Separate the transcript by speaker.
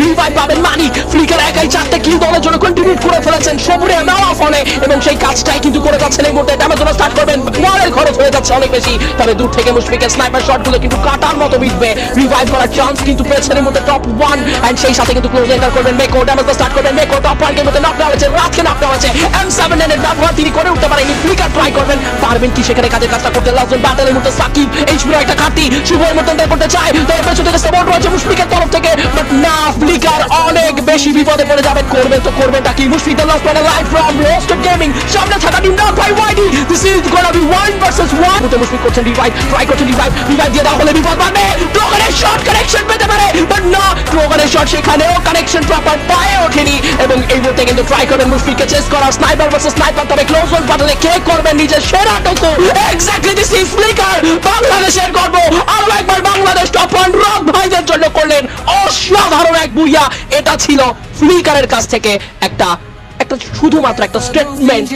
Speaker 1: Revive পাবেন মানিক। Flicker একাই 4টা কিল দলের জন্য কন্ট্রিবিউট করে ফেলেছেন সবুরে নাওয়া ফোনে, এবং সেই কাজটাই কিন্তু করে যাচ্ছেন এই মুহূর্তে। ড্যামেজ জন্য স্টার্ট করবেন, ওয়ালের খরচ হয়ে যাচ্ছে অনেক বেশি, তবে দূর থেকে মুশফিকের স্নাইপার শটগুলো কিন্তু কাটার মতো বিটবে। রিভাইভ করার চান্স কিন্তু পেয়েছেন এই মুহূর্তে টপ 1, এন্ড সেই সাথে কিন্তু ক্লোজ এন্টার করবেন মেকো। ড্যামেজ স্টার্ট করবেন মেকো, টপ 1 এর মধ্যে নক দেওয়া হয়েছে, রাতকে নক দেওয়া হয়েছে। M7 এর ব্যবহার তিনি করে উঠতে পারেনি। ফ্লিকার ট্রাই করবেন, পারবেন কি সেখানে কাজের কাজটা করতে? লাস্ট ব্যাটেলের মধ্যে সাকিব এইচপির একটা ঘাটতি শুভের মধ্যে করতে চায়, তবে পেছন থেকে সাপোর্ট রয়েছে মুশফিকের তরফ থেকে, বাট না, ফ্লিকার অনেক বেশি বিপদে পড়ে যাবেন। করবেন তো করবেনটা কি? Mushfiq the last one live from roasted gaming, সামনে থাকা টিম ডাউন বাই ওয়াইডি। This is gonna be 1 versus 1। তো মুশফিক করছেন রিভাইভ, ট্রাই করছেন রিভাইভ দিয়ে দেওয়া হলে বিপদ বাড়বে। ট্রোগানের শট কানেকশন পেতে পারে, বাট না, ট্রোগানের শট সেখানেও কানেকশন প্রপার পায়ে ওঠেনি, এবং এই মুহূর্তে কিন্তু ট্রাই করবেন মুশফিককে চেস করার। স্নাইপার ভার্সেস স্নাইপার, তবে ক্লোজ ওয়ান বাটলে কে করবেন নিজের সেরাটুকু? এক্স্যাক্টলি দিস ইজ ফ্লিকার, বাংলাদেশের গর্ব। আরো একবার বাংলাদেশ টপ 1 রক ভাইদের জন্য করলেন অসাধারণ এক বুইয়া। এটা ছিল ফ্লিকারের কাছ থেকে একটা শুধুমাত্র একটা স্টেটমেন্ট।